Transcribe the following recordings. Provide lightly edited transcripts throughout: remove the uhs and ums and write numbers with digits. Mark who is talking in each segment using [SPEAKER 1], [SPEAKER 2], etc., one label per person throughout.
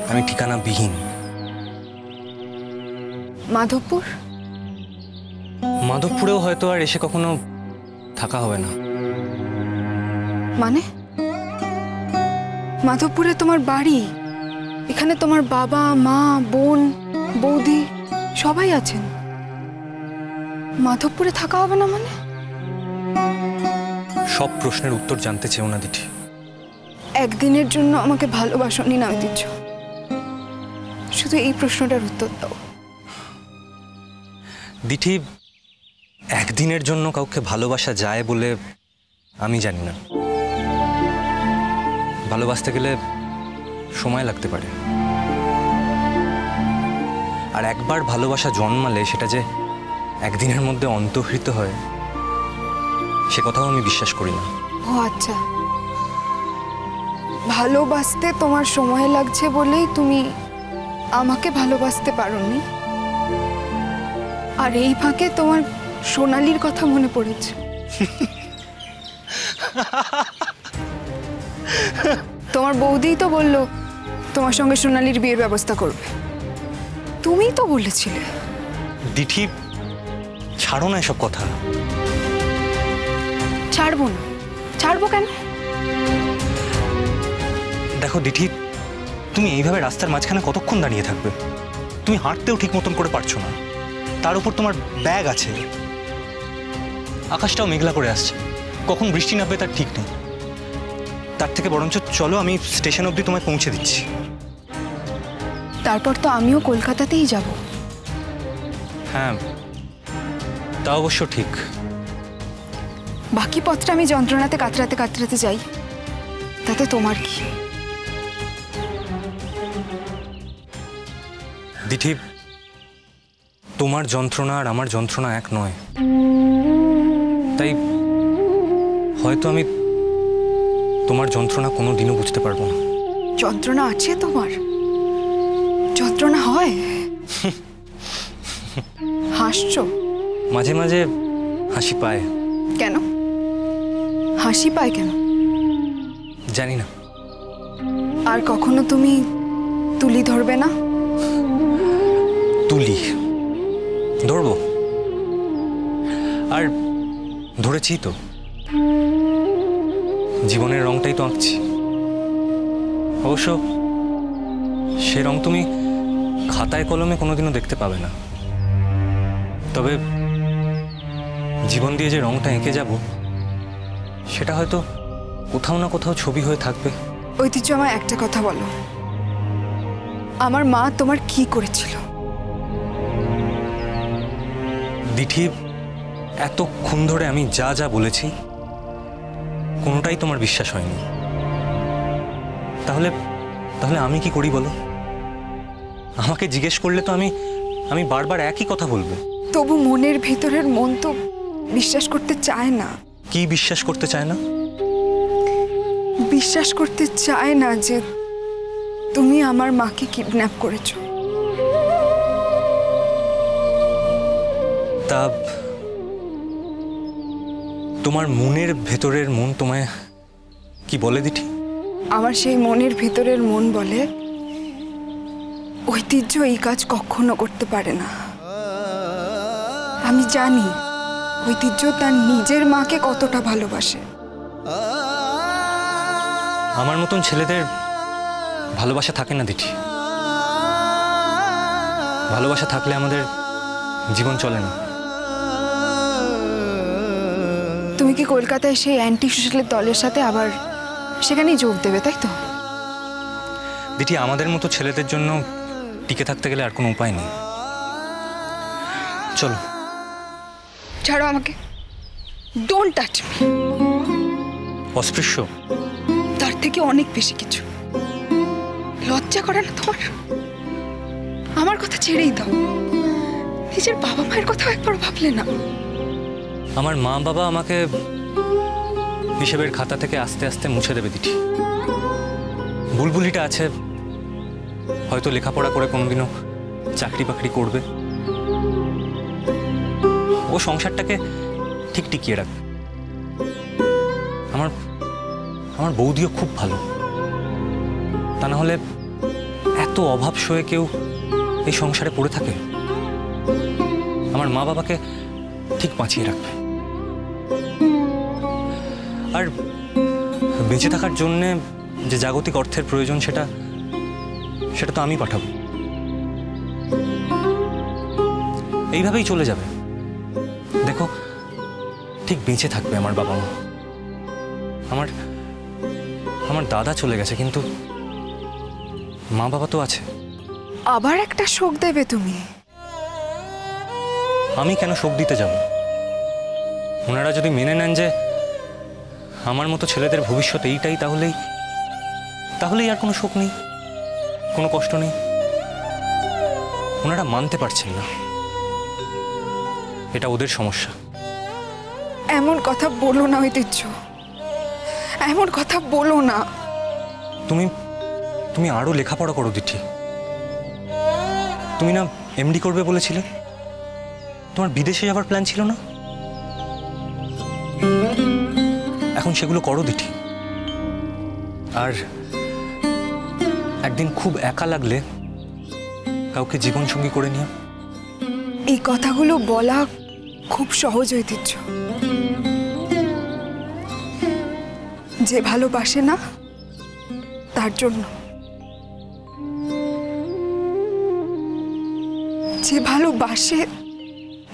[SPEAKER 1] আমি ঠিকানাবিহীন।
[SPEAKER 2] মাধবপুর?
[SPEAKER 1] মাধবপুরেও হয়তো আর এসে কখনো থাকা হবে না।
[SPEAKER 2] মানে মাধবপুরে তোমার বাড়ি, এখানে তোমার বাবা মা বোন বৌদি সবাই আছেন, মাধবপুরে থাকা হবে না মানে?
[SPEAKER 1] সব প্রশ্নের উত্তর জানতে চেও না দিঠি।
[SPEAKER 2] একদিনের জন্য আমাকে ভালোবাসনি না ঐতিহ্য, শুধু এই প্রশ্নটার উত্তর দাও।
[SPEAKER 1] দিঠি, একদিনের জন্য কাউকে ভালোবাসা যায় বলে আমি জানি না। ভালোবাসতে গেলে সময় লাগতে পারে, আর একবার ভালোবাসা জন্মালে সেটা যে একদিনের মধ্যে অন্তর্হিত হয় সে কথাও আমি বিশ্বাস করি না।
[SPEAKER 2] ও আচ্ছা, ভালোবাসতে তোমার সময় লাগছে বলেই তুমি আমাকে ভালোবাসতে পারোনি, আর এই ফাঁকে তোমার সোনালির কথা মনে পড়েছে। তোমার বৌদিই তো বললো তোমার সঙ্গে সোনালির বিয়ের ব্যবস্থা করবে, তুমিই তো বলেছিলে।
[SPEAKER 1] দিঠি, ছাড়ো না এসব কথা।
[SPEAKER 2] ছাড়বো না? ছাড়বো কেন?
[SPEAKER 1] দেখো দিঠি, তুমি এইভাবে রাস্তার মাঝখানে কতক্ষণ দাঁড়িয়ে থাকবে? তুমি হাঁটতেও ঠিক মতন করে পারছো না, তার উপর তোমার ব্যাগ আছে, আকাশটাও মেঘলা করে আসছে, কখন বৃষ্টি নামবে তার ঠিক নেই। তার থেকে বরঞ্চ চলো আমি স্টেশন অবধি তোমায় পৌঁছে দিচ্ছি।
[SPEAKER 2] তারপর তো আমিও কলকাতাতেই যাব।
[SPEAKER 1] হ্যাঁ, তা অবশ্য ঠিক।
[SPEAKER 2] বাকি পথটা আমি যন্ত্রণাতে কাতরাতে কাতরাতে যাই, তাতে তোমার কি?
[SPEAKER 1] দিঠি, তোমার যন্ত্রণা আর আমার যন্ত্রণা এক নয়, তাই হয়তো আমি তোমার যন্ত্রণা কোনো দিনও বুঝতে পারবো না।
[SPEAKER 2] যন্ত্রণা আছে তোমার? যন্ত্রণা হয়? হাসছো?
[SPEAKER 1] মাঝে মাঝে হাসি পায়।
[SPEAKER 2] কেন হাসি পায় কেন
[SPEAKER 1] জানি না।
[SPEAKER 2] আর কখনো তুমি তুলি ধরবে না?
[SPEAKER 1] তুলি ধরবো, আর ধরেছি তো। জীবনের রংটাই তো আঁকছি। অবশ্য সে রং তুমি খাতায় কলমে কোনোদিনও দেখতে পাবে না, তবে জীবন দিয়ে যে রংটা এঁকে যাব সেটা হয়তো কোথাও না কোথাও ছবি হয়ে থাকবে।
[SPEAKER 2] ঐতিহ্য, আমার একটা কথা বলো, আমার মা তোমার কি করেছিল?
[SPEAKER 1] দিঠি, এতক্ষণ ধরে আমি যা যা বলেছি কোনোটাই তোমার বিশ্বাস হয়নি। তাহলে তাহলে আমি কি করি বলো? আমাকে জিজ্ঞেস করলে তো আমি বারবার একই কথা বলবো।
[SPEAKER 2] তবু মনের ভিতরের মন তো বিশ্বাস করতে চায় না।
[SPEAKER 1] কি বিশ্বাস করতে চায় না?
[SPEAKER 2] বিশ্বাস করতে চায় না যে তুমি আমার মাকে কিডন্যাপ করেছো।
[SPEAKER 1] তা তোমার মনের ভেতরের মন তোমায় কি বলে দিঠি?
[SPEAKER 2] আমার সেই মনের ভিতরের মন বলে ঐতিহ্য এই কাজ কখনো করতে পারে না। আমি জানি ঐতিহ্য তার নিজের মাকে কতটা ভালোবাসে।
[SPEAKER 1] আমার মতন ছেলেদের ভালোবাসা থাকে না দিঠি। ভালোবাসা থাকলে আমাদের জীবন চলে না।
[SPEAKER 2] তুমি কি কলকাতায় সেই অ্যান্টি সোশ্যালের দলের সাথে আবার সেখানেই যোগ দেবে, তাই তো?
[SPEAKER 1] দিঠি, আমাদের মতো ছেলেদের জন্য টিকে থাকতে গেলে আর কোনো উপায় নেই। চলো।
[SPEAKER 2] ছাড়ো আমাকে, ডোন্ট টাচ মি।
[SPEAKER 1] অস্পৃশ্য?
[SPEAKER 2] তার থেকে অনেক বেশি কিছু। লজ্জা করে না তোমার? আমার কথা ছেড়েই দাও, নিজের বাবা মায়ের কথা একবার ভাবলে না?
[SPEAKER 1] আমার মা বাবা আমাকে হিসেবের খাতা থেকে আস্তে আস্তে মুছে দেবে দিঠি। বুলবুলিটা আছে, হয়তো লেখাপড়া করে কোনোদিনও চাকরি বাকরি করবে, ও সংসারটাকে ঠিক টিকিয়ে রাখবে। আমার বৌদিও খুব ভালো, তা না হলে এত এত অভাব সয়ে কেউ এই সংসারে পড়ে থাকে? আমার মা বাবাকে ঠিক বাঁচিয়ে রাখবে, আর বেঁচে থাকার জন্যে যে জাগতিক অর্থের প্রয়োজন সেটা সেটা তো আমি পাঠাবো। এইভাবেই চলে যাবে। দেখো, ঠিক বেঁচে থাকবে আমার বাবা মা। আমার আমার দাদা চলে গেছে, কিন্তু মা বাবা তো আছে।
[SPEAKER 2] আবার একটা শোক দেবে তুমি?
[SPEAKER 1] আমি কেন শোক দিতে যাব? ওনারা যদি মেনে নেন যে আমার মতো ছেলেদের ভবিষ্যৎ এইটাই, তাহলেই আর কোনো শোক নেই, কোনো কষ্ট নেই। ওনারা মানতে পারছেন না, এটা ওদের সমস্যা।
[SPEAKER 2] এমন কথা বলো না ঐতিহ্য, এমন কথা বলো না।
[SPEAKER 1] তুমি আরো লেখাপড়া করো দিঠি। তুমি না এমডি করবে বলেছিলে? তোমার বিদেশে যাওয়ার প্ল্যান ছিল না? এখন সেগুলো করো দিঠি। আর একদিন খুব একা লাগলে কাউকে জীবনসঙ্গী করে নিও।
[SPEAKER 2] এই কথাগুলো বলা খুব সহজ ঐতিহ্য। যে ভালোবাসে না তার জন্য, যে ভালোবাসে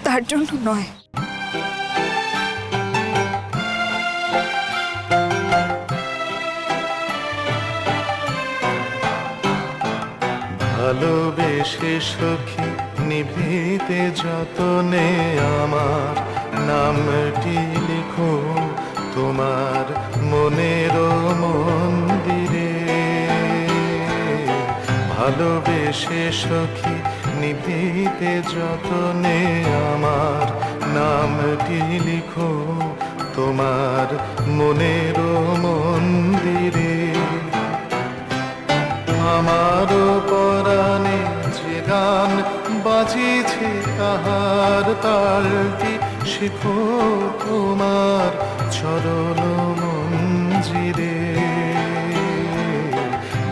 [SPEAKER 2] তার জন্য নয়।
[SPEAKER 3] ভালোবেসে সখী নিভৃতে যতনে আমার নামটি লিখো তোমার মনের মন্দিরে। ভালোবেসে সখী নিভৃতে যতনে আমার নামটি লিখো তোমার মনের মন্দিরে। আমারও পরাণে যে গান বাজিছে তাহার তালটি শিখো তোমার চরণ মঞ্জিরে।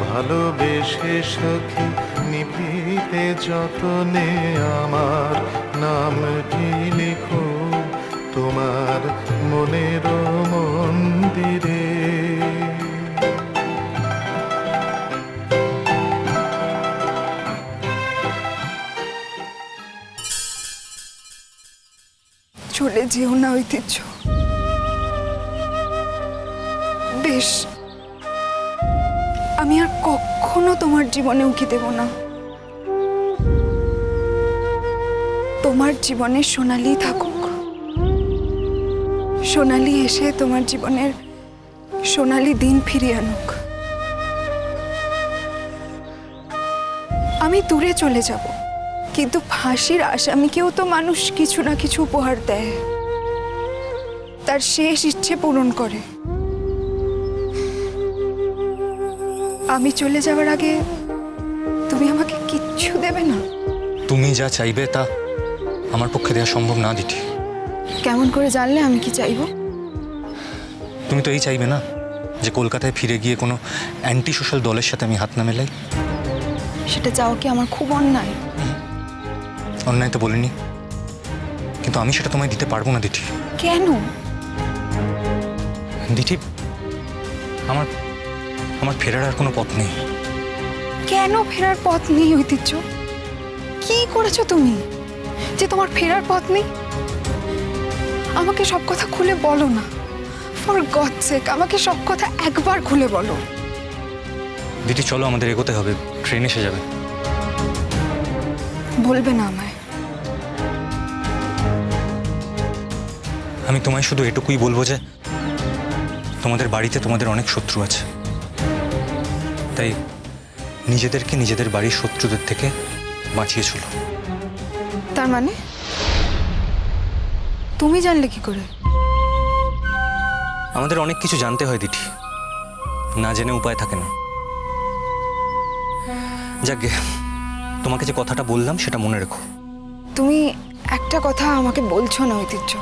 [SPEAKER 3] ভালোবেসে সখী নিভৃতে যতনে আমার নামটি লিখো তোমার মনের মন্দিরে।
[SPEAKER 2] চলে যেও না ঐতিহ্য। বেশ, আমি আর কখনো তোমার জীবনে উকি দেব না। তোমার জীবনে সোনালি থাকুক, সোনালি এসে তোমার জীবনের সোনালি দিন ফিরিয়ে আনুক। আমি দূরে চলে যাব, কিন্তু ফাঁসির আসামিকেও তো মানুষ কিছু না কিছু উপহার দেয়, তার শেষ ইচ্ছে পূরণ করে। আমি চলে যাওয়ার আগে তুমি আমাকে কিচ্ছু দেবে না?
[SPEAKER 1] তুমি যা চাইবে তা আমার পক্ষে দেওয়া সম্ভব না দিঠি।
[SPEAKER 2] কেমন করে জানলে আমি কি চাইবো?
[SPEAKER 1] তুমি তো এই চাইবে না যে কলকাতায় ফিরে গিয়ে কোনো অ্যান্টি সোশ্যাল দলের সাথে আমি হাত না মেলাই?
[SPEAKER 2] সেটা চাও কি আমার খুব অন্যায়?
[SPEAKER 1] অন্যায় তো বলিনি, কিন্তু আমি সেটা তোমায় দিতে পারবো না দিঠি।
[SPEAKER 2] কেন?
[SPEAKER 1] দিঠি, আমার আমার ফেরার আর কোনো পথ নেই।
[SPEAKER 2] কেন ফেরার পথ নেই ঐতিহ্য? কি করেছো তুমি যে তোমার ফেরার পথ নেই? আমাকে সব কথা খুলে বলো না, ফর গড সেক আমাকে সব কথা একবার খুলে বলো।
[SPEAKER 1] দিঠি চলো, আমাদের এগোতে হবে, ট্রেন এসে যাবে।
[SPEAKER 2] বলবে না আমায়?
[SPEAKER 1] আমি তোমায় শুধু এটুকুই বলবো যে তোমাদের বাড়িতে তোমাদের অনেক শত্রু আছে, তাই নিজেদেরকে নিজেদের বাড়ির শত্রুদের থেকে বাঁচিয়ে চলো।
[SPEAKER 2] তার মানে তুমি জানলে কি করে?
[SPEAKER 1] আমাদের অনেক কিছু জানতে হয় দিঠি, না জেনে উপায় থাকে না। যাকে তোমাকে যে কথাটা বললাম সেটা মনে রেখো।
[SPEAKER 2] তুমি একটা কথা আমাকে বলছো না ঐতিহ্য,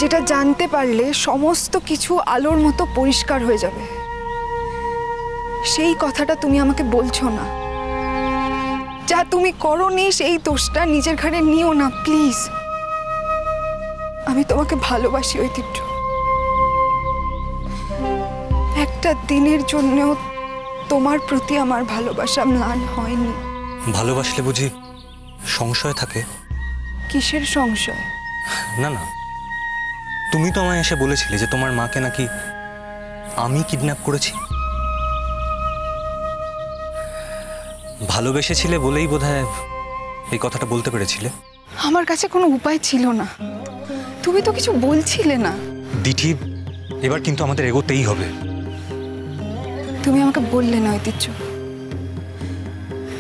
[SPEAKER 2] যেটা জানতে পারলে সমস্ত কিছু আলোর মতো পরিষ্কার হয়ে যাবে। সেই কথাটা তুমি আমাকে বলছো না। যা তুমি করোনি সেই দোষটা নিজের ঘাড়ে নিও না প্লিজ। আমি তোমাকে ভালোবাসি ঐতিহ্য। একটা দিনের জন্যও তোমার প্রতি আমার ভালোবাসা ম্লান হয়নি।
[SPEAKER 1] ভালোবাসলে বুঝি সংশয় থাকে?
[SPEAKER 2] কিসের সংশয়?
[SPEAKER 1] না না, তুমি তো আমায় এসে বলেছিলে যে তোমার মাকে নাকি আমি কিডন্যাপ করেছি। ভালোবেসেছিলে বলেই বোধহয় এই কথাটা বলতে পেরেছিলে।
[SPEAKER 2] আমার কাছে কোনো উপায় ছিল না, তুমি তো কিছু বলছিলে না।
[SPEAKER 1] দিঠি, এবার কিন্তু আমাদের এগোতেই হবে।
[SPEAKER 2] তুমি আমাকে বললে না ঐতিহ্য,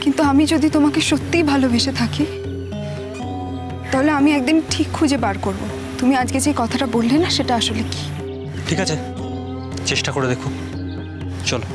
[SPEAKER 2] কিন্তু আমি যদি তোমাকে সত্যিই ভালোবেসে থাকি তাহলে আমি একদিন ঠিক খুঁজে বার করব তুমি আজকে যে কথাটা বললে না সেটা আসলে কি।
[SPEAKER 1] ঠিক আছে, চেষ্টা করে দেখো, চলো।